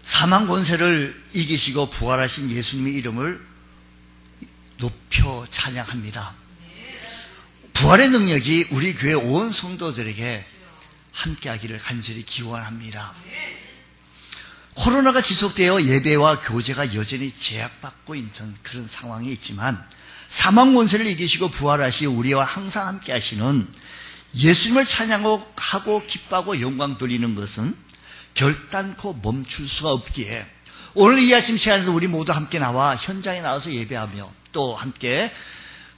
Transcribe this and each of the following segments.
사망 권세를 이기시고 부활하신 예수님의 이름을 높여 찬양합니다. 부활의 능력이 우리 교회 온 성도들에게 함께하기를 간절히 기원합니다. 코로나가 지속되어 예배와 교제가 여전히 제약받고 있는 그런 상황이 있지만 사망 권세를 이기시고 부활하시 우리와 항상 함께하시는 예수님을 찬양하고 기뻐하고 영광 돌리는 것은 결단코 멈출 수가 없기에 오늘 이 아침 시간에도 우리 모두 함께 나와 현장에 나와서 예배하며 또 함께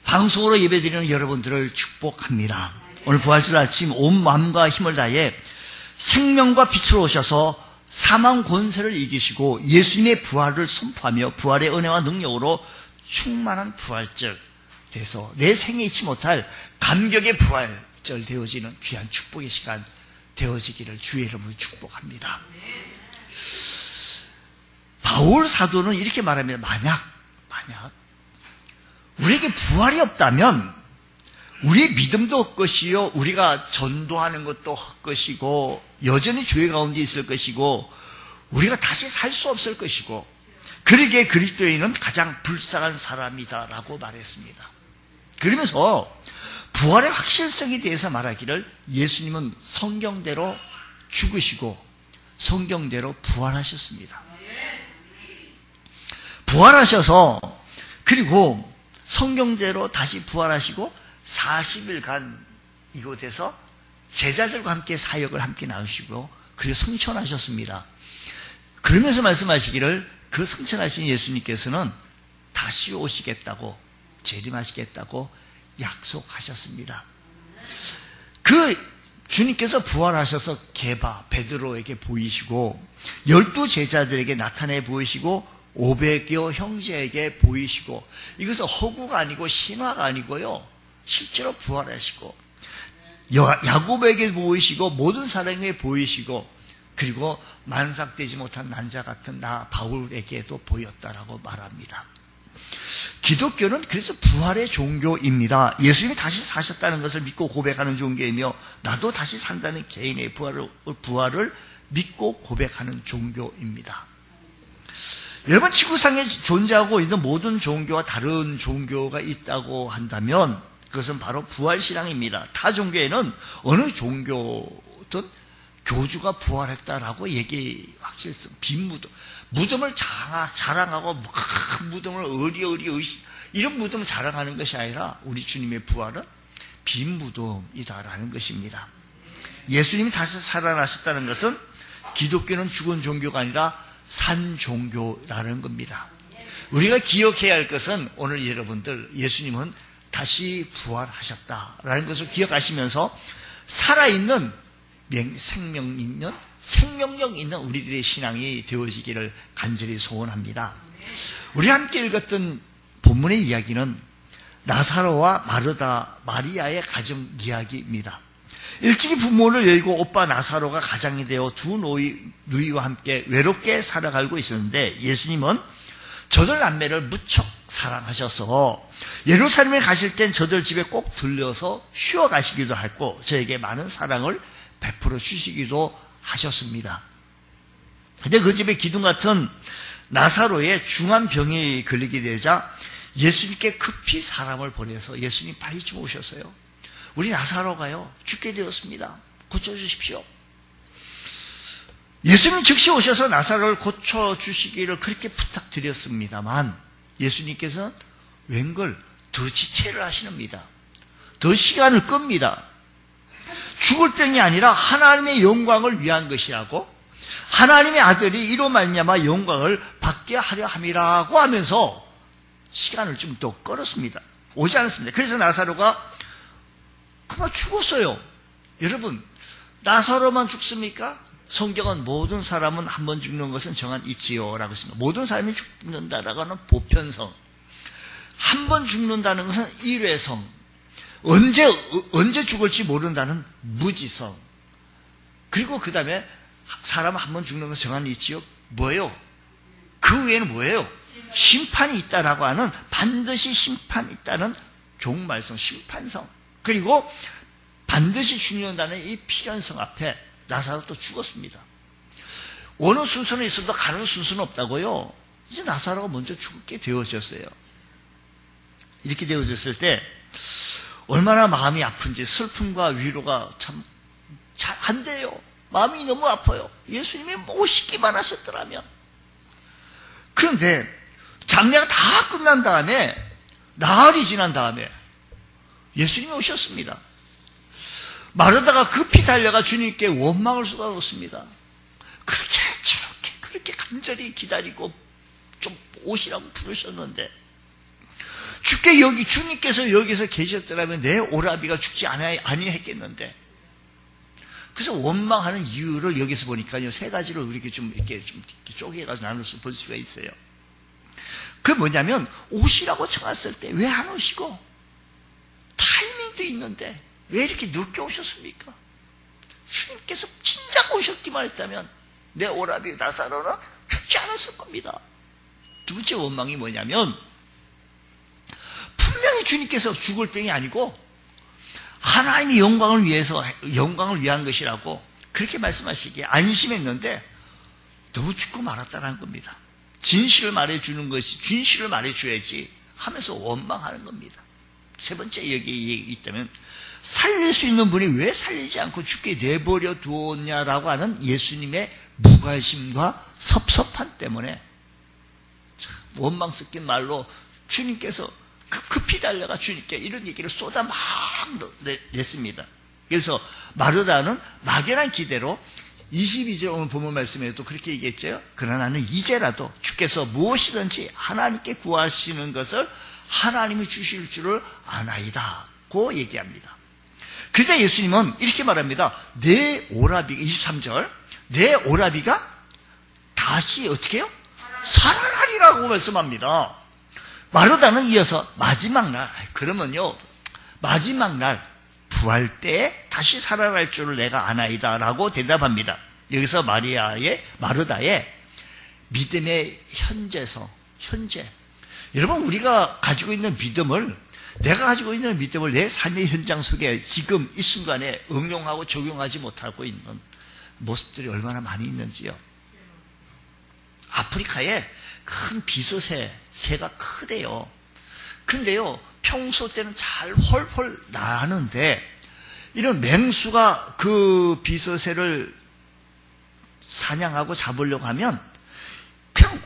방송으로 예배드리는 여러분들을 축복합니다. 오늘 부활절 아침 온 마음과 힘을 다해 생명과 빛으로 오셔서 사망 권세를 이기시고 예수님의 부활을 선포하며 부활의 은혜와 능력으로 충만한 부활절 돼서 내 생에 잊지 못할 감격의 부활절 되어지는 귀한 축복의 시간 되어지기를 주의 이름으로 축복합니다. 바울 사도는 이렇게 말합니다. 만약 우리에게 부활이 없다면 우리의 믿음도 헛것이요 우리가 전도하는 것도 헛것이고 여전히 죄 가운데 있을 것이고 우리가 다시 살 수 없을 것이고 그러기에 그리스도인은 가장 불쌍한 사람이다라고 말했습니다. 그러면서 부활의 확실성에 대해서 말하기를 예수님은 성경대로 죽으시고 성경대로 부활하셨습니다. 부활하셔서 그리고 성경대로 다시 부활하시고 40일간 이곳에서 제자들과 함께 사역을 함께 나누시고 그리고 승천하셨습니다. 그러면서 말씀하시기를 그 승천하신 예수님께서는 다시 오시겠다고 재림하시겠다고 약속하셨습니다. 그 주님께서 부활하셔서 베드로에게 보이시고 12 제자들에게 나타내 보이시고 500여 형제에게 보이시고 이것은 허구가 아니고 신화가 아니고요. 실제로 부활하시고 야곱에게 보이시고 모든 사람에게 보이시고 그리고 만삭되지 못한 난자 같은 나 바울에게도 보였다라고 말합니다. 기독교는 그래서 부활의 종교입니다. 예수님이 다시 사셨다는 것을 믿고 고백하는 종교이며 나도 다시 산다는 개인의 부활을 믿고 고백하는 종교입니다. 여러분 지구상에 존재하고 있는 모든 종교와 다른 종교가 있다고 한다면 그것은 바로 부활신앙입니다. 타 종교에는 어느 종교든 교주가 부활했다라고 확실성, 빈 무덤을 자랑하고 큰 무덤을 이런 무덤을 자랑하는 것이 아니라 우리 주님의 부활은 빈 무덤이다라는 것입니다. 예수님이 다시 살아나셨다는 것은 기독교는 죽은 종교가 아니라 산 종교라는 겁니다. 우리가 기억해야 할 것은 오늘 여러분들 예수님은 다시 부활하셨다라는 것을 기억하시면서 살아있는 생명력 있는 우리들의 신앙이 되어지기를 간절히 소원합니다. 우리 함께 읽었던 본문의 이야기는 나사로와 마리아의 가정 이야기입니다. 일찍이 부모를 열고 오빠 나사로가 가장이 되어 두 누이와 함께 외롭게 살아가고 있었는데 예수님은 저들 남매를 무척 사랑하셔서 예루살렘에 가실 땐 저들 집에 꼭 들려서 쉬어 가시기도 했고 저에게 많은 사랑을 베풀어 주시기도 하셨습니다. 근데 그 집에 기둥 같은 나사로의 중한 병이 걸리게 되자 예수님께 급히 사람을 보내서 예수님 빨리 좀 오셔서요. 우리 나사로가요 죽게 되었습니다. 고쳐주십시오. 예수님 즉시 오셔서 나사로를 고쳐주시기를 그렇게 부탁드렸습니다만 예수님께서는 웬걸 더 지체를 하시는니다. 더 시간을 끕니다. 죽을 병이 아니라 하나님의 영광을 위한 것이라고 하나님의 아들이 이로 말미암아 영광을 받게 하려 함이라고 하면서 시간을 좀 더 끌었습니다. 오지 않았습니다. 그래서 나사로가 그만 죽었어요. 여러분 나사로만 죽습니까? 성경은 모든 사람은 한 번 죽는 것은 정한 있지요 라고 했습니다. 모든 사람이 죽는다라고 하는 보편성, 한 번 죽는다는 것은 일회성, 언제 죽을지 모른다는 무지성, 그리고 그 다음에 사람 한 번 죽는 것은 정한 있지요. 뭐예요? 그 외에는 뭐예요? 심판이 있다라고 하는 반드시 심판이 있다는 종말성, 심판성, 그리고 반드시 죽는다는 이 필연성 앞에 나사로도 죽었습니다. 오는 순서는 있어도 가는 순서는 없다고요. 이제 나사로가 먼저 죽게 되어졌어요. 이렇게 되어졌을 때 얼마나 마음이 아픈지, 슬픔과 위로가 참 잘 안 돼요. 마음이 너무 아파요. 예수님이 오시기만 하셨더라면. 그런데 장례가 다 끝난 다음에, 나흘이 지난 다음에 예수님이 오셨습니다. 마르다가 급히 달려가 주님께 원망을 쏟아놓습니다. 그렇게 저렇게 그렇게 간절히 기다리고 좀 오시라고 부르셨는데, 주님께서 여기서 계셨더라면 내 오라비가 죽지 아니했겠는데. 그래서 원망하는 이유를 여기서 보니까요, 세 가지를 우리에게 좀 이렇게 쪼개가지고 나눠서 볼 수가 있어요. 그게 뭐냐면, 오시라고 청했을 때 왜 안 오시고, 타이밍도 있는데 왜 이렇게 늦게 오셨습니까? 주님께서 진작 오셨기만 했다면 내 오라비 나사로는 죽지 않았을 겁니다. 두 번째 원망이 뭐냐면, 분명히 주님께서 죽을 병이 아니고 하나님의 영광을 위한 것이라고 그렇게 말씀하시기에 안심했는데 너무 죽고 말았다는 겁니다. 진실을 말해줘야지 하면서 원망하는 겁니다. 세 번째 여기 있다면, 살릴 수 있는 분이 왜 살리지 않고 죽게 내버려 두었냐라고 하는 예수님의 무관심과 섭섭함 때문에 원망 섞인 말로 주님께서 급히 달려가 주님께 이런 얘기를 쏟아 막 냈습니다. 그래서 마르다는 막연한 기대로 22절 오늘 본문 말씀에도 그렇게 얘기했죠. 그러나 나는 이제라도 주께서 무엇이든지 하나님께 구하시는 것을 하나님이 주실 줄을 아나이다고 얘기합니다. 그래서 예수님은 이렇게 말합니다. 내 오라비가, 23절, 내 오라비가 다시 어떻게 해요? 살아나리라고 말씀합니다. 마르다는 이어서 마지막 날, 그러면요, 마지막 날 부활 때에 다시 살아날 줄을 내가 아나이다 라고 대답합니다. 여기서 마르다의 믿음의 현재. 여러분, 우리가 가지고 있는 믿음을, 내가 가지고 있는 믿음을 내 삶의 현장 속에 지금 이 순간에 응용하고 적용하지 못하고 있는 모습들이 얼마나 많이 있는지요. 아프리카에 큰 비서새가 크대요. 근데요, 평소 때는 잘 헐헐 나는데, 이런 맹수가 그 비서새를 사냥하고 잡으려고 하면, 그냥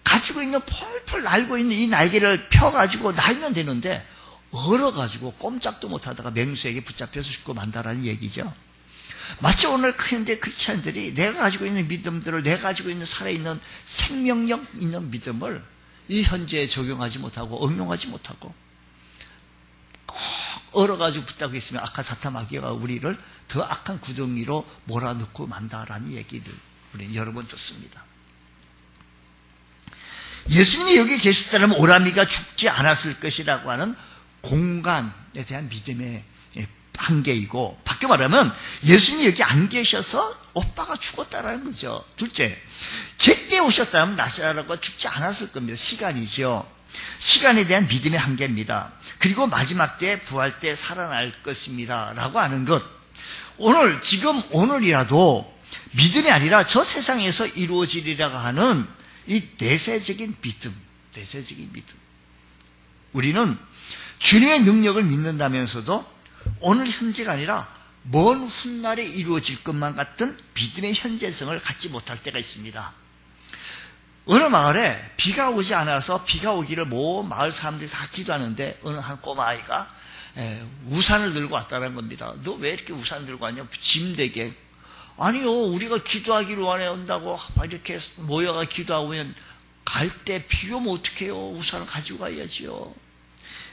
가지고 있는 펄펄 날고 있는 이 날개를 펴가지고 날면 되는데, 얼어가지고 꼼짝도 못하다가 맹수에게 붙잡혀서 죽고 만다라는 얘기죠. 마치 오늘 현대 크리스찬들이 내가 가지고 있는 믿음들을, 내가 가지고 있는 살아있는 생명력 있는 믿음을 이 현재에 적용하지 못하고 응용하지 못하고 꼭 얼어가지고 붙잡고 있으면 악한 사탄 마귀가 우리를 더 악한 구덩이로 몰아넣고 만다라는 얘기를 우리는 여러 번 듣습니다. 예수님이 여기 계셨다면 오라미가 죽지 않았을 것이라고 하는 공간에 대한 믿음의 한계이고, 바뀌어 말하면 예수님이 여기 안 계셔서 오빠가 죽었다라는 거죠. 둘째, 제때 오셨다면 나사로가 죽지 않았을 겁니다. 시간이죠. 시간에 대한 믿음의 한계입니다. 그리고 마지막 때 부활 때 살아날 것입니다 라고 하는 것. 오늘이라도 믿음이 아니라 저 세상에서 이루어지리라고 하는 이 내세적인 믿음. 우리는 주님의 능력을 믿는다면서도 오늘 현재가 아니라 먼 훗날에 이루어질 것만 같은 믿음의 현재성을 갖지 못할 때가 있습니다. 어느 마을에 비가 오지 않아서 비가 오기를 마을 사람들이 다 기도하는데 어느 한 꼬마아이가 우산을 들고 왔다는 겁니다. 너 왜 이렇게 우산 들고 왔냐? 짐되게. 아니요, 우리가 기도하기로 온다고 이렇게 모여가 기도하면 갈 때 비 오면 어떡해요? 우산을 가지고 가야지요.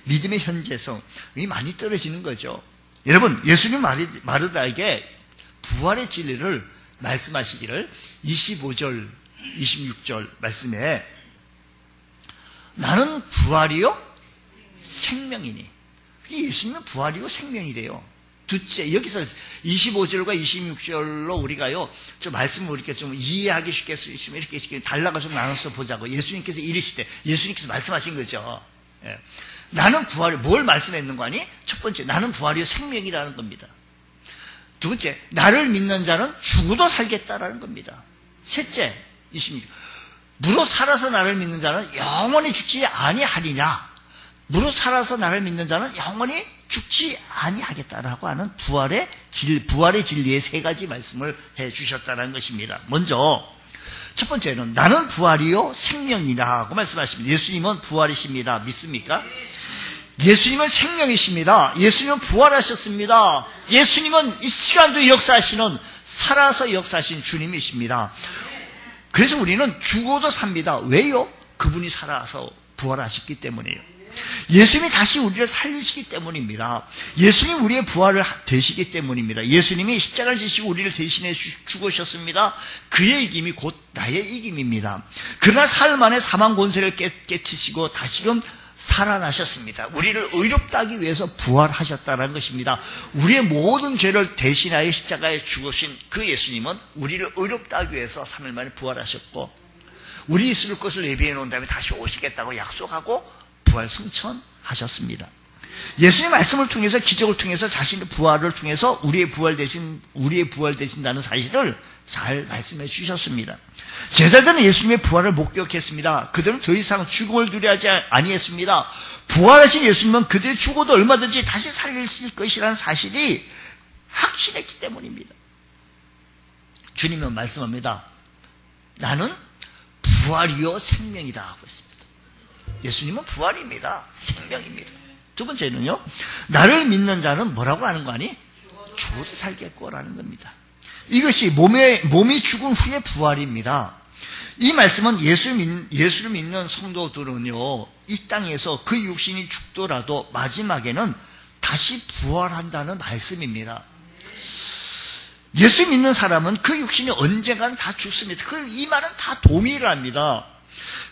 믿음의 현재성이 많이 떨어지는 거죠. 여러분, 예수님 마르다에게 부활의 진리를 말씀하시기를 25절, 26절 말씀에 나는 부활이요 생명이니. 예수님은 부활이요 생명이래요. 둘째, 여기서 25절과 26절로 우리가요, 좀 말씀을 이렇게 좀 이해하기 쉽게 수 있으면 이렇게 달라가 좀 나눠서 보자고. 예수님께서 이르시되, 예수님께서 말씀하신 거죠. 예. 나는 부활이, 뭘 말씀했는 거 아니? 첫 번째, 나는 부활이요 생명이라는 겁니다. 두 번째, 나를 믿는 자는 죽어도 살겠다라는 겁니다. 셋째, 26. 무릇 살아서 나를 믿는 자는 영원히 죽지 아니하리냐. 무릇 살아서 나를 믿는 자는 영원히 죽지 아니하겠다라고 하는 부활의 진리의 세 가지 말씀을 해 주셨다는 것입니다. 먼저 첫 번째는 나는 부활이요 생명이라고 말씀하십니다. 예수님은 부활이십니다. 믿습니까? 예수님은 생명이십니다. 예수님은 부활하셨습니다. 예수님은 이 시간도 역사하시는 살아서 역사하신 주님이십니다. 그래서 우리는 죽어도 삽니다. 왜요? 그분이 살아서 부활하셨기 때문이에요. 예수님이 다시 우리를 살리시기 때문입니다. 예수님 우리의 부활을 되시기 때문입니다. 예수님이 십자가를 지시고 우리를 대신해 죽으셨습니다. 그의 이김이 곧 나의 이김입니다. 그러나 사흘 만에 사망 권세를 깨치시고 다시금 살아나셨습니다. 우리를 의롭다 하기 위해서 부활하셨다는 것입니다. 우리의 모든 죄를 대신하여 십자가에 죽으신 그 예수님은 우리를 의롭다 하기 위해서 3일 만에 부활하셨고 우리 있을 것을 예비해 놓은 다음에 다시 오시겠다고 약속하고 부활 승천하셨습니다. 예수님의 말씀을 통해서 기적을 통해서 자신의 부활을 통해서 우리의 부활 되신다는 사실을 잘 말씀해 주셨습니다. 제자들은 예수님의 부활을 목격했습니다. 그들은 더 이상 죽음을 두려워하지 아니했습니다. 부활하신 예수님은 그들이 죽어도 얼마든지 다시 살리실 것이라는 사실이 확신했기 때문입니다. 주님은 말씀합니다. 나는 부활이요 생명이다 하고 있습니다. 예수님은 부활입니다. 생명입니다. 두 번째는요. 나를 믿는 자는 뭐라고 하는 거 아니? 죽어도 살겠고라는 겁니다. 이것이 몸이 죽은 후의 부활입니다. 이 말씀은 예수를 믿는 성도들은요, 이 땅에서 그 육신이 죽더라도 마지막에는 다시 부활한다는 말씀입니다. 예수 믿는 사람은 그 육신이 언젠가는 다 죽습니다. 이 말은 다 동일합니다.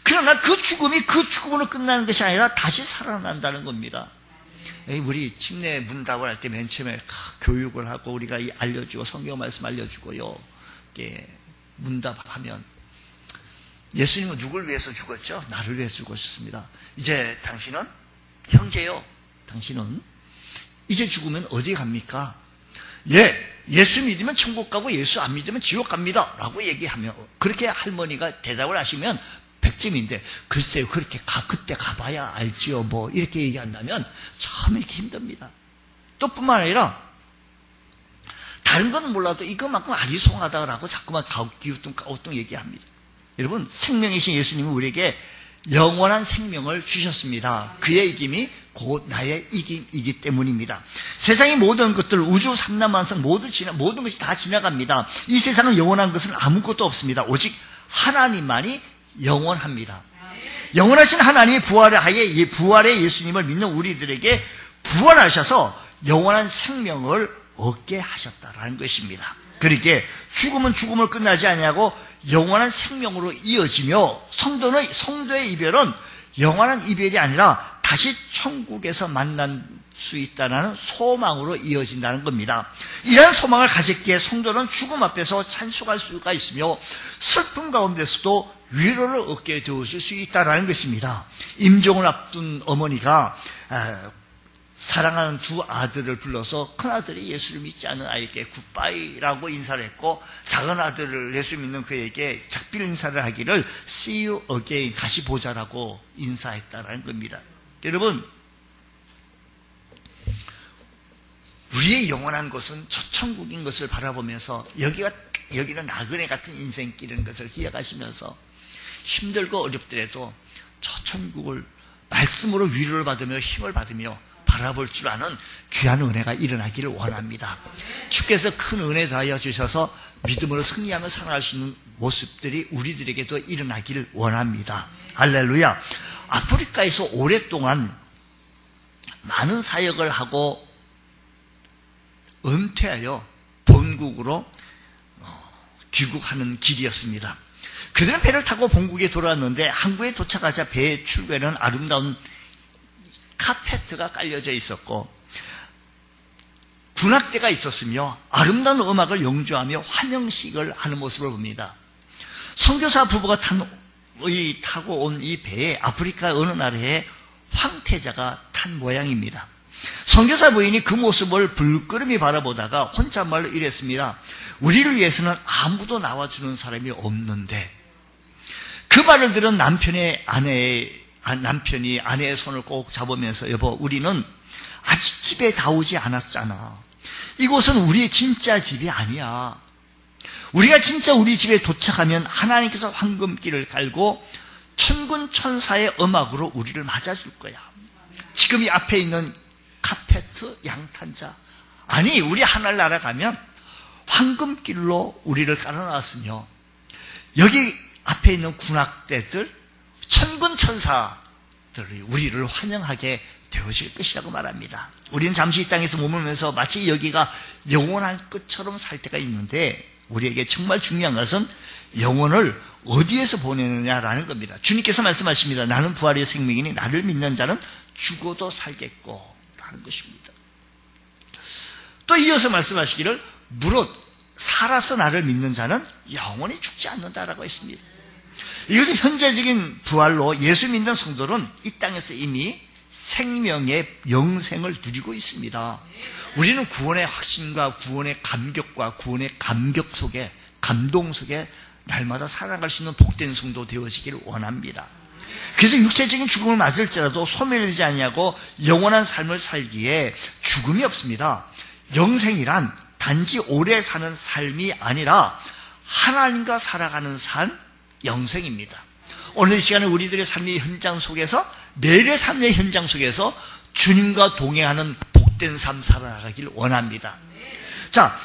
그러나 그 죽음으로 끝나는 것이 아니라 다시 살아난다는 겁니다. 우리 침례 문답을 할 때 맨 처음에 교육을 하고 우리가 알려주고 성경 말씀 알려주고요. 문답하면 예수님은 누굴 위해서 죽었죠? 나를 위해서 죽으셨습니다. 이제 당신은 형제요. 당신은 이제 죽으면 어디 갑니까? 예수 믿으면 천국 가고 예수 안 믿으면 지옥 갑니다. 라고 얘기하면 그렇게 할머니가 대답을 하시면 100점인데 글쎄요 그렇게 그때 가봐야 알지요 뭐 이렇게 얘기한다면 참 이렇게 힘듭니다. 또 뿐만 아니라 다른 건 몰라도 이것만큼 아리송하다라고 자꾸만 가우뚱 얘기합니다. 여러분 생명이신 예수님은 우리에게 영원한 생명을 주셨습니다. 그의 이김이 곧 나의 이김이기 때문입니다. 세상의 모든 것들 우주 삼라만상 모든 것이 다 지나갑니다. 이 세상은 영원한 것은 아무것도 없습니다. 오직 하나님만이 영원합니다. 영원하신 하나님의 부활의 예수님을 믿는 우리들에게 부활하셔서 영원한 생명을 얻게 하셨다라는 것입니다. 그러기에 죽음은 죽음을 끝나지 아니하고 영원한 생명으로 이어지며 성도의 이별은 영원한 이별이 아니라 다시 천국에서 만날 수 있다는 소망으로 이어진다는 겁니다. 이러한 소망을 가졌기에 성도는 죽음 앞에서 찬송할 수가 있으며 슬픔 가운데서도 위로를 얻게 되어줄 수 있다는 것입니다. 임종을 앞둔 어머니가 사랑하는 두 아들을 불러서 큰아들이 예수를 믿지 않은 아이에게 굿바이라고 인사를 했고 작은 아들을 예수 믿는 그에게 작별 인사를 하기를 See you again, 다시 보자라고 인사했다는 겁니다. 여러분, 우리의 영원한 것은 저 천국인 것을 바라보면서 여기는 나그네 같은 인생길인 것을 기억하시면서 힘들고 어렵더라도 저 천국을 말씀으로 위로를 받으며 힘을 받으며 바라볼 줄 아는 귀한 은혜가 일어나기를 원합니다. 주께서 큰 은혜 다하여 주셔서 믿음으로 승리하며 살아갈 수 있는 모습들이 우리들에게도 일어나기를 원합니다. 할렐루야. 아프리카에서 오랫동안 많은 사역을 하고 은퇴하여 본국으로 귀국하는 길이었습니다. 그들은 배를 타고 본국에 돌아왔는데 항구에 도착하자 배의 출구에는 아름다운 카페트가 깔려져 있었고 군악대가 있었으며 아름다운 음악을 연주하며 환영식을 하는 모습을 봅니다. 선교사 부부가 타고 온 이 배에 아프리카 어느 나라에 황태자가 탄 모양입니다. 선교사 부인이 그 모습을 불끄러미 바라보다가 혼잣말로 이랬습니다. 우리를 위해서는 아무도 나와주는 사람이 없는데. 그 말을 들은 남편이 아내의 손을 꼭 잡으면서 여보, 우리는 아직 집에 다 오지 않았잖아. 이곳은 우리의 진짜 집이 아니야. 우리가 진짜 우리 집에 도착하면 하나님께서 황금길을 갈고 천군천사의 음악으로 우리를 맞아줄 거야. 지금 이 앞에 있는 카페트, 양탄자, 아니 우리 하늘나라 가면 황금길로 우리를 깔아놨으며 여기 앞에 있는 군악대들, 천군천사들이 우리를 환영하게 되어질 것이라고 말합니다. 우리는 잠시 이 땅에서 머물면서 마치 여기가 영원한 끝처럼 살 때가 있는데 우리에게 정말 중요한 것은 영혼을 어디에서 보내느냐라는 겁니다. 주님께서 말씀하십니다. 나는 부활의 생명이니 나를 믿는 자는 죽어도 살겠고 라는 것입니다. 또 이어서 말씀하시기를 무릇 살아서 나를 믿는 자는 영원히 죽지 않는다라고 했습니다. 이것은 현재적인 부활로 예수 믿는 성도는 이 땅에서 이미 생명의 영생을 누리고 있습니다. 우리는 구원의 확신과 구원의 감격과 구원의 감동 속에 날마다 살아갈 수 있는 복된 성도 되어지기를 원합니다. 그래서 육체적인 죽음을 맞을지라도 소멸되지 아니하고 영원한 삶을 살기에 죽음이 없습니다. 영생이란 단지 오래 사는 삶이 아니라 하나님과 살아가는 삶, 영생입니다. 오늘 이 시간에 우리들의 삶의 현장 속에서, 매일의 삶의 현장 속에서 주님과 동행하는 복된 삶 살아가길 원합니다. 자,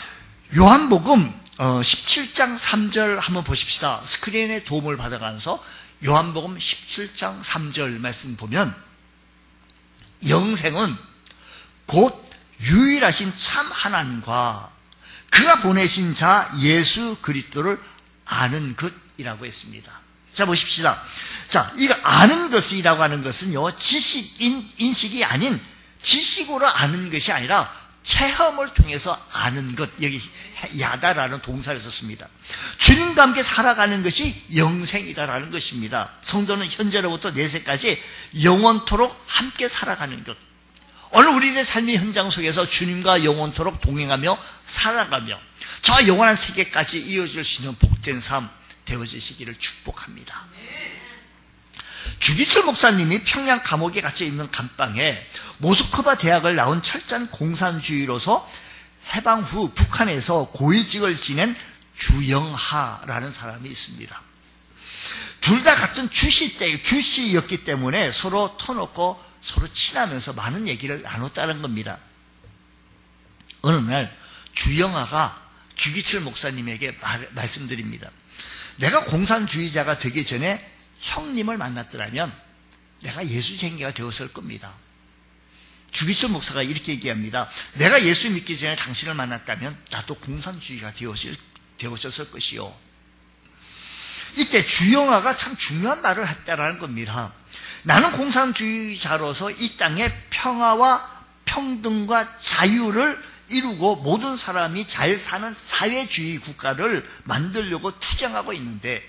요한복음 17장 3절 한번 보십시다. 스크린의 도움을 받아가면서 요한복음 17장 3절 말씀 보면 영생은 곧 유일하신 참 하나님과 그가 보내신 자 예수 그리스도를 아는 것이라고 했습니다. 자, 보십시다. 자, 이거 아는 것이라고 하는 것은요, 인식이 아닌 지식으로 아는 것이 아니라 체험을 통해서 아는 것, 여기 야다라는 동사를 썼습니다. 주님과 함께 살아가는 것이 영생이다라는 것입니다. 성도는 현재로부터 내세까지 영원토록 함께 살아가는 것. 오늘 우리의 삶의 현장 속에서 주님과 영원토록 동행하며 살아가며 저 영원한 세계까지 이어질 수 있는 복된 삶 되어지시기를 축복합니다. 주기철 목사님이 평양 감옥에 갇혀 있는 감방에 모스크바 대학을 나온 철저한 공산주의로서 해방 후 북한에서 고위직을 지낸 주영하라는 사람이 있습니다. 둘 다 같은 주씨였기 때문에 서로 터놓고 서로 친하면서 많은 얘기를 나눴다는 겁니다. 어느 날 주영하가 주기철 목사님에게 말씀드립니다. 내가 공산주의자가 되기 전에 형님을 만났더라면 내가 예수쟁이가 되었을 겁니다. 주기철 목사가 이렇게 얘기합니다. 내가 예수 믿기 전에 당신을 만났다면 나도 공산주의가 되었을 것이요. 이때 주영아가 참 중요한 말을 했다라는 겁니다. 나는 공산주의자로서 이 땅에 평화와 평등과 자유를 이루고 모든 사람이 잘 사는 사회주의 국가를 만들려고 투쟁하고 있는데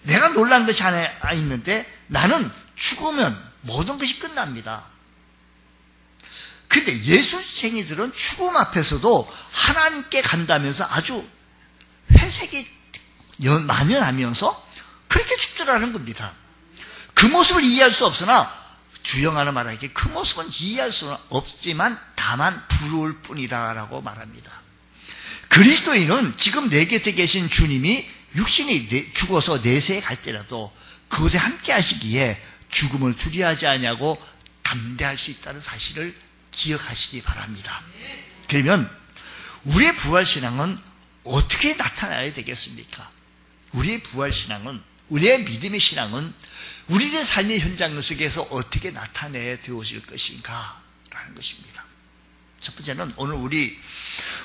내가 놀란 것이 하나 있는데 나는 죽으면 모든 것이 끝납니다. 근데 예수쟁이들은 죽음 앞에서도 하나님께 간다면서 아주 회색이 만연하면서 그렇게 죽더라는 겁니다. 그 모습을 이해할 수 없으나 주영하는 말하기에 그 모습은 이해할 수는 없지만 다만 부러울 뿐이다라고 말합니다. 그리스도인은 지금 내 곁에 계신 주님이 육신이 죽어서 내세에 갈 때라도 그곳에 함께 하시기에 죽음을 두려워하지 않냐고 담대할 수 있다는 사실을 기억하시기 바랍니다. 그러면 우리의 부활신앙은 어떻게 나타나야 되겠습니까? 우리의 부활신앙은, 우리의 믿음의 신앙은 우리의 삶의 현장 속에서 어떻게 나타내야 되어질 것인가 라는 것입니다. 첫 번째는 오늘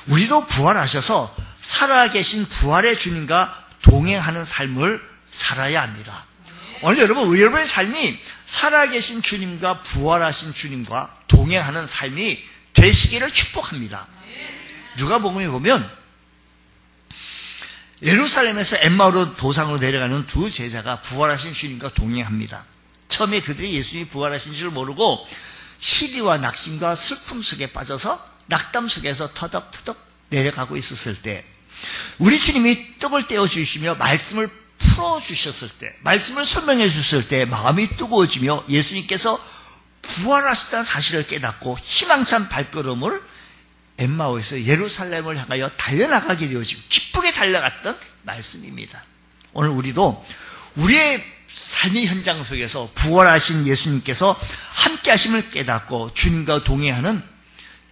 우리도 부활하셔서 살아계신 부활의 주님과 동행하는 삶을 살아야 합니다. 오늘 여러분의 삶이 살아계신 주님과 부활하신 주님과 동행하는 삶이 되시기를 축복합니다. 누가복음에 보면 예루살렘에서 엠마오 도상으로 내려가는 두 제자가 부활하신 주님과 동행합니다. 처음에 그들이 예수님이 부활하신 줄 모르고 시리와 낙심과 슬픔 속에 빠져서 낙담 속에서 터덕터덕 내려가고 있었을 때, 우리 주님이 떡을 떼어주시며 말씀을 풀어주셨을 때, 말씀을 설명해 주셨을 때 마음이 뜨거워지며 예수님께서 부활하셨다는 사실을 깨닫고 희망찬 발걸음을 엠마오에서 예루살렘을 향하여 달려나가게 되어지고 기쁘게 달려갔던 말씀입니다. 오늘 우리도 우리의 삶의 현장 속에서 부활하신 예수님께서 함께 하심을 깨닫고 주님과 동행하는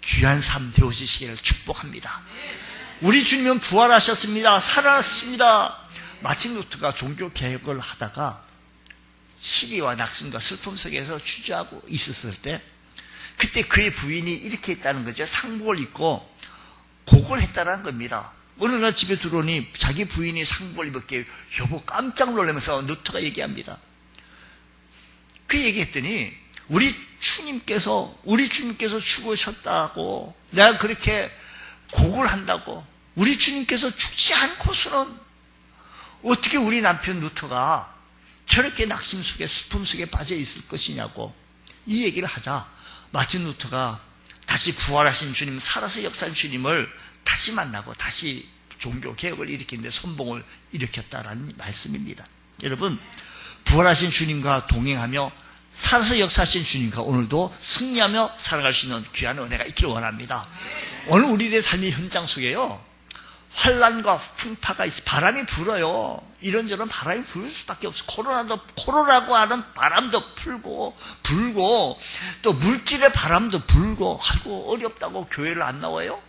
귀한 삶 되어지시기를 축복합니다. 우리 주님은 부활하셨습니다. 살아났습니다. 마틴 루터가 종교개혁을 하다가 시리와 낙심과 슬픔 속에서 주저하고 있었을 때, 그때 그의 부인이 이렇게 했다는 거죠. 상복을 입고 곡을 했다는 겁니다. 어느 날 집에 들어오니 자기 부인이 상복을 입었기에 여보 깜짝 놀라면서 루터가 얘기합니다. 그 얘기했더니 우리 주님께서 죽으셨다고, 내가 그렇게 곡을 한다고, 우리 주님께서 죽지 않고서는 어떻게 우리 남편 루터가 저렇게 낙심 속에 슬픔 속에 빠져 있을 것이냐고 이 얘기를 하자 마틴 루터가 다시 부활하신 주님, 살아서 역사한 주님을 다시 만나고 다시 종교개혁을 일으키는데 선봉을 일으켰다라는 말씀입니다. 여러분, 부활하신 주님과 동행하며 살아서 역사하신 주님과 오늘도 승리하며 살아갈 수 있는 귀한 은혜가 있기를 원합니다. 오늘 우리의 삶의 현장 속에요, 환란과 풍파가 있어. 바람이 불어요. 이런저런 바람이 불 수밖에 없어. 코로나고 하는 바람도 불고 또 물질의 바람도 불고, 아이고 어렵다고 교회를 안 나와요?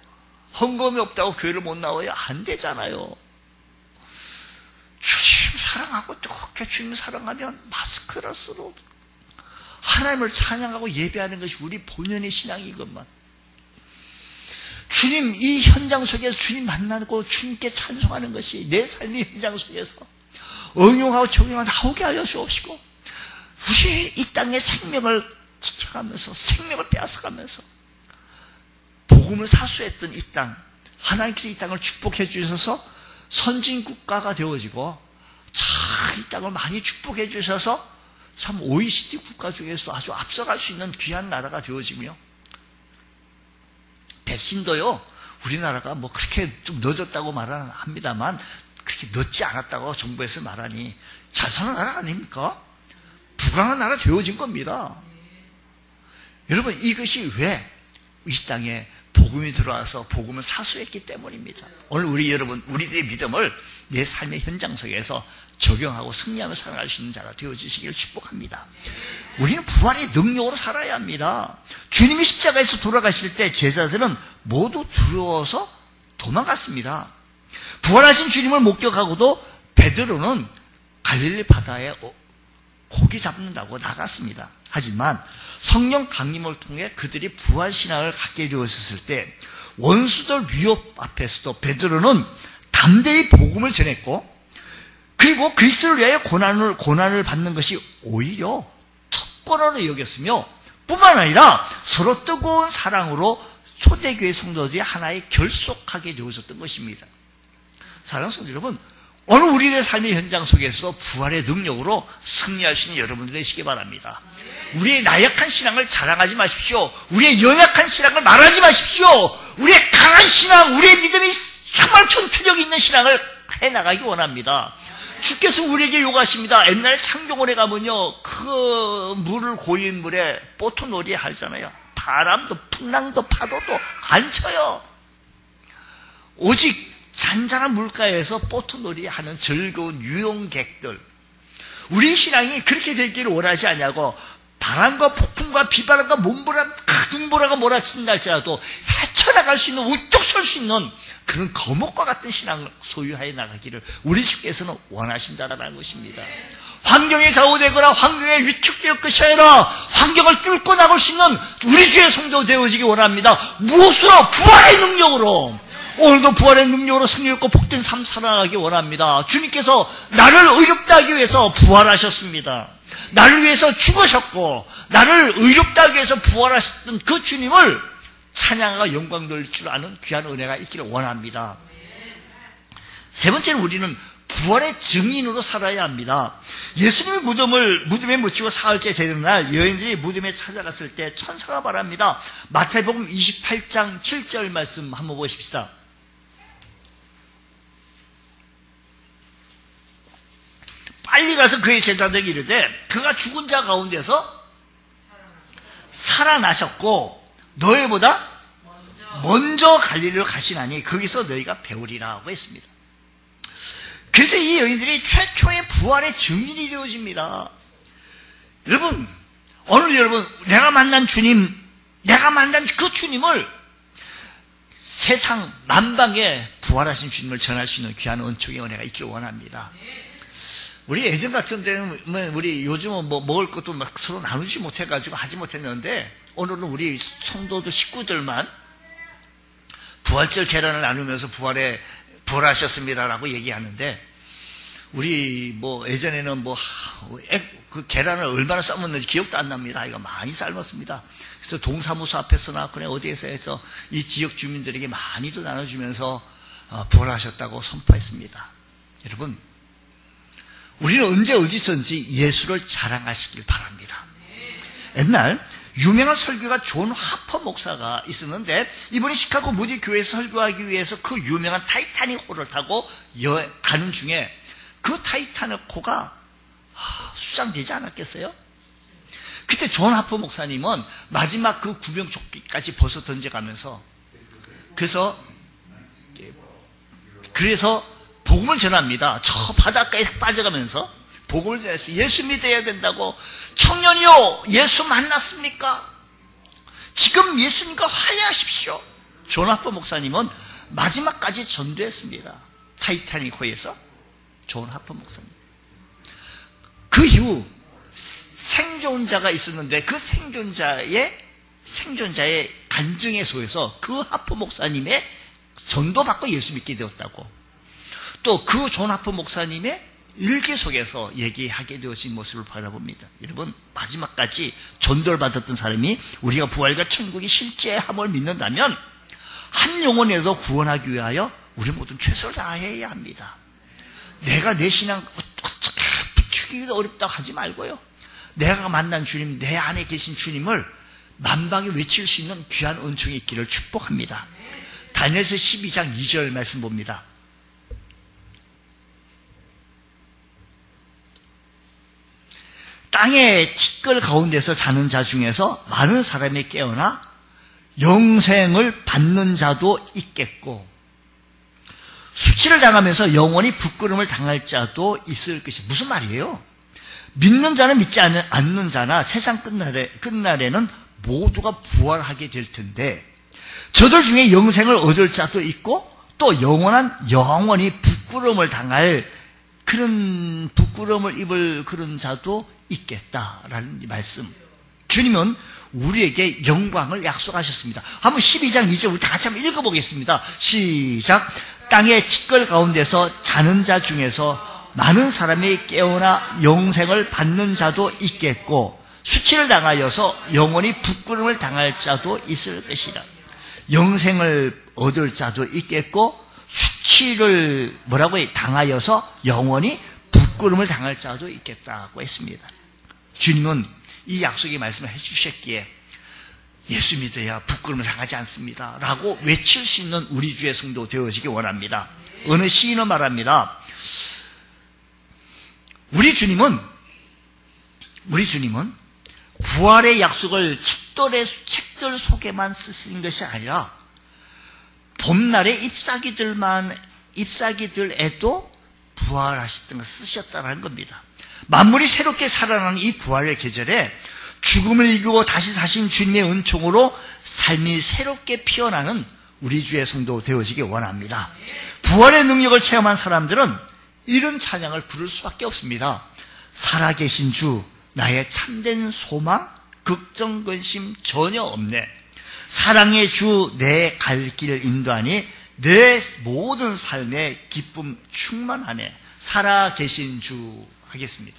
헌금이 없다고 교회를 못 나와요? 안 되잖아요. 주님 사랑하고 그렇게 주님 사랑하면 마스크를 쓰고 하나님을 찬양하고 예배하는 것이 우리 본연의 신앙이것만. 주님, 이 현장 속에서 주님 만나고 주님께 찬송하는 것이 내 삶의 현장 속에서 응용하고 적용하고 나오게 하여 주옵시고, 우리 이 땅의 생명을 지켜가면서, 생명을 빼앗아가면서 복음을 사수했던 이 땅, 하나님께서 이 땅을 축복해 주셔서 선진국가가 되어지고, 참 이 땅을 많이 축복해 주셔서 참 OECD 국가 중에서 아주 앞서갈 수 있는 귀한 나라가 되어지며, 백신도요, 우리나라가 뭐 그렇게 좀 늦었다고 말은 합니다만 그렇게 늦지 않았다고 정부에서 말하니 잘 사는 나라 아닙니까? 부강한 나라 되어진 겁니다. 여러분, 이것이 왜 이 땅에 복음이 들어와서 복음을 사수했기 때문입니다. 오늘 우리들의 믿음을 내 삶의 현장 속에서 적용하고 승리하며 살아갈 수 있는 자가 되어지시기를 축복합니다. 우리는 부활의 능력으로 살아야 합니다. 주님이 십자가에서 돌아가실 때 제자들은 모두 두려워서 도망갔습니다. 부활하신 주님을 목격하고도 베드로는 갈릴리 바다에 고기 잡는다고 나갔습니다. 하지만 성령 강림을 통해 그들이 부활신앙을 갖게 되었을 때 원수들 위협 앞에서도 베드로는 담대히 복음을 전했고, 그리고 그리스도를 위하여 고난을 받는 것이 오히려 특권으로 여겼으며, 뿐만 아니라 서로 뜨거운 사랑으로 초대교회 성도들이 하나에 결속하게 되어졌던 것입니다. 사랑하는 성도 여러분, 오늘 우리의 삶의 현장 속에서 부활의 능력으로 승리할 수 있는 여러분들 되시기 바랍니다. 우리의 나약한 신앙을 자랑하지 마십시오. 우리의 연약한 신앙을 말하지 마십시오. 우리의 강한 신앙, 우리의 믿음이 정말 전투력 있는 신앙을 해나가기 원합니다. 주께서 우리에게 요구하십니다. 옛날에 창경원에 가면요, 그 물을 고인 물에 보트놀이 하잖아요. 바람도 풍랑도 파도도 안 쳐요. 오직 잔잔한 물가에서 보트놀이 하는 즐거운 유용객들. 우리 신앙이 그렇게 되기를 원하지 않냐고, 바람과 폭풍과 비바람과 눈보라가 몰아친다 할지라도 헤쳐나갈 수 있는, 우뚝 설 수 있는 그런 거목과 같은 신앙을 소유하여 나가기를 우리 주께서는 원하신다라는 것입니다. 환경에 좌우되거나 환경에 위축될 것이 아니라 환경을 뚫고 나갈 수 있는 우리 주의 성도 되어지기 원합니다. 무엇으로? 부활의 능력으로. 오늘도 부활의 능력으로 승리했고 복된 삶 살아가기 원합니다. 주님께서 나를 의롭다 하기 위해서 부활하셨습니다. 나를 위해서 죽으셨고 나를 의롭다 하기 위해서 부활하셨던 그 주님을 찬양과 영광 돌릴 줄 아는 귀한 은혜가 있기를 원합니다. 세 번째는 우리는 부활의 증인으로 살아야 합니다. 예수님이 무덤에 묻히고 사흘째 되는 날 여인들이 무덤에 찾아갔을 때 천사가 말합니다. 마태복음 28장 7절 말씀 한번 보십시다. 빨리 가서 그의 제자들에게 이르되 그가 죽은 자 가운데서 살아나셨고 너희보다 먼저 갈릴리로 가시나니 거기서 너희가 배우리라 하고 했습니다. 그래서 이 여인들이 최초의 부활의 증인이 되어집니다. 여러분, 오늘 여러분 내가 만난 주님, 내가 만난 그 주님을 세상 만방에 부활하신 주님을 전할 수 있는 귀한 은총의 은혜가 있기를 원합니다. 우리 예전 같은 데는 우리 요즘은 뭐 먹을 것도 막 서로 나누지 못해가지고 하지 못했는데 오늘은 우리 성도들 식구들만 부활절 계란을 나누면서 부활하셨습니다라고 얘기하는데 우리 뭐 예전에는 그 계란을 얼마나 삶았는지 기억도 안 납니다. 이거 많이 삶았습니다. 그래서 동사무소 앞에서나 그냥 어디에서 해서 이 지역 주민들에게 많이도 나눠주면서 부활하셨다고 선포했습니다. 여러분, 우리는 언제 어디서든지 예수를 자랑하시길 바랍니다. 옛날 유명한 설교가 존 하퍼 목사가 있었는데 이분이 시카고 무디 교회에서 설교하기 위해서 그 유명한 타이타닉 호를 타고 가는 중에 그 타이타닉 호가 수상되지 않았겠어요? 그때 존 하퍼 목사님은 마지막 그 구명조끼까지 벗어 던져가면서 그래서 복음을 전합니다. 저 바닷가에 빠져가면서 복음을 전했어요. 예수 믿어야 된다고. 청년이요, 예수 만났습니까? 지금 예수님과 화해하십시오. 존 하퍼 목사님은 마지막까지 전도했습니다. 타이타닉호에서 존 하퍼 목사님. 그 이후 생존자가 있었는데 그 생존자의 간증에서에서 그 하퍼 목사님의 전도받고 예수 믿게 되었다고. 또 그 존 하퍼 목사님의 일기 속에서 얘기하게 되어진 모습을 바라봅니다. 여러분, 마지막까지 전도를 받았던 사람이 우리가 부활과 천국이 실제함을 믿는다면 한 영혼이라도 구원하기 위하여 우리 모두 최선을 다해야 합니다. 내가 내 신앙 어떻게 부추기기도 어렵다고 하지 말고요. 내가 만난 주님, 내 안에 계신 주님을 만방에 외칠 수 있는 귀한 은총이 있기를 축복합니다. 다니엘서 12장 2절 말씀 봅니다. 땅의 티끌 가운데서 자는 자 중에서 많은 사람이 깨어나 영생을 받는 자도 있겠고 수치를 당하면서 영원히 부끄러움을 당할 자도 있을 것이 무슨 말이에요? 믿는 자는 믿지 않는 자나 세상 끝날에는 모두가 부활하게 될 텐데 저들 중에 영생을 얻을 자도 있고 또 영원히 부끄러움을 당할 그런 부끄러움을 입을 그런 자도 있겠다라는 말씀. 주님은 우리에게 영광을 약속하셨습니다. 한번 12장 2절 우리 다 같이 한번 읽어보겠습니다. 시작. 땅의 티끌 가운데서 자는 자 중에서 많은 사람이 깨어나 영생을 받는 자도 있겠고 수치를 당하여서 영원히 부끄러움을 당할 자도 있을 것이라. 영생을 얻을 자도 있겠고 수치를 당하여서 영원히 부끄러움을 당할 자도 있겠다고 했습니다. 주님은 이 약속의 말씀을 해주셨기에 예수 믿어야 부끄러움을 당하지 않습니다 라고 외칠 수 있는 우리 주의 성도 되어지기 원합니다. 어느 시인은 말합니다. 우리 주님은 부활의 약속을 책들 속에만 쓰신 것이 아니라 봄날의 잎사귀들에도 부활하셨던 걸 쓰셨다는 겁니다. 만물이 새롭게 살아나는 이 부활의 계절에 죽음을 이기고 다시 사신 주님의 은총으로 삶이 새롭게 피어나는 우리 주의 성도 되어지기 원합니다. 부활의 능력을 체험한 사람들은 이런 찬양을 부를 수밖에 없습니다. 살아계신 주, 나의 참된 소망, 걱정, 근심 전혀 없네. 사랑의 주, 내 갈 길을 인도하니 내 모든 삶의 기쁨 충만하네. 살아계신 주 하겠습니다.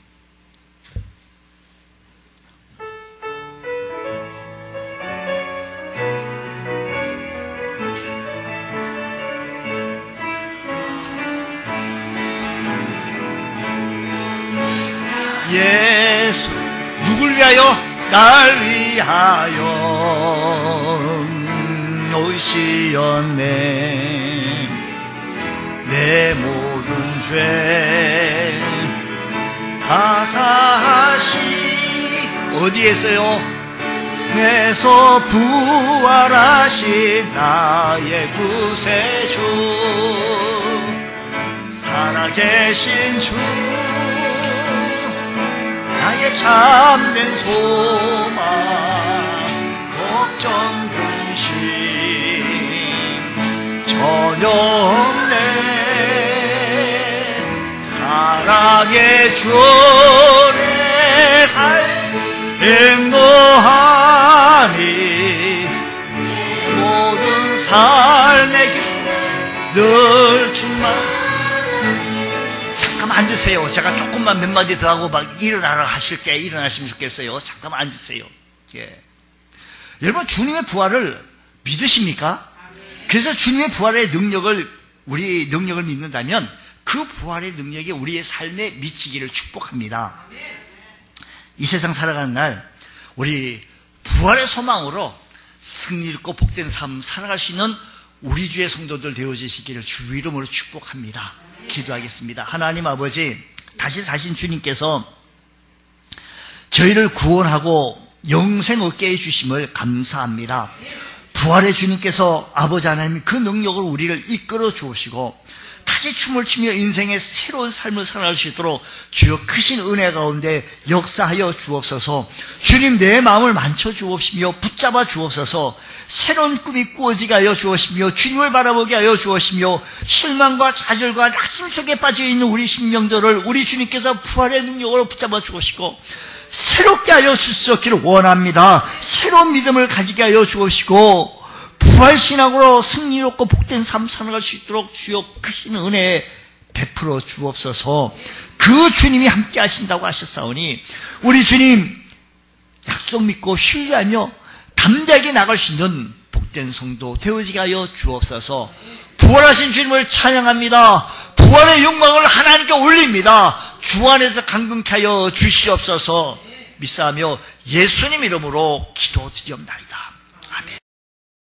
예수 누굴 위하여? 날 위하여 오시었네. 내 모든 죄 다 사하시 어디에서요? 에서 부활하신 나의 구세주 살아계신 주 나의 참된 소망 걱정 근심 전혀 없네. 사랑의 주를 행노하니 모든 삶의 길 늘 충만. 잠깐만 앉으세요. 제가 조금만 몇 마디 더 하고 막 일어나라 하실 때 일어나시면 좋겠어요. 잠깐만 앉으세요. 예. 여러분 주님의 부활을 믿으십니까? 그래서 주님의 부활의 능력을 우리 능력을 믿는다면 그 부활의 능력이 우리의 삶에 미치기를 축복합니다. 이 세상 살아가는 날 우리 부활의 소망으로 승리있고 복된 삶 살아갈 수 있는 우리 주의 성도들 되어지시기를 주 이름으로 축복합니다. 기도하겠습니다. 하나님 아버지, 다시 사신 주님께서 저희를 구원하고 영생 얻게 해주심을 감사합니다. 부활의 주님께서 아버지 하나님 그 능력으로 우리를 이끌어 주시고 다시 춤을 추며 인생의 새로운 삶을 살아갈 수 있도록 주여 크신 은혜 가운데 역사하여 주옵소서. 주님 내 마음을 만져 주옵시며 붙잡아 주옵소서. 새로운 꿈이 꾸어지게 하여 주옵시며 주님을 바라보게 하여 주옵시며 실망과 좌절과 낙심 속에 빠져있는 우리 심령들을 우리 주님께서 부활의 능력으로 붙잡아 주옵시고 새롭게 하여 주시기를 원합니다. 새로운 믿음을 가지게 하여 주옵시고 부활신앙으로 승리롭고 복된 삶 살아갈 수 있도록 주여 크신 은혜 베풀어 주옵소서. 그 주님이 함께 하신다고 하셨사오니 우리 주님 약속 믿고 신뢰하며 담대하게 나갈 수 있는 복된 성도 되어지게 하여 주옵소서. 부활하신 주님을 찬양합니다. 부활의 영광을 하나님께 올립니다. 주 안에서 강건케 하여 주시옵소서. 믿사하며 예수님 이름으로 기도드리옵나이다.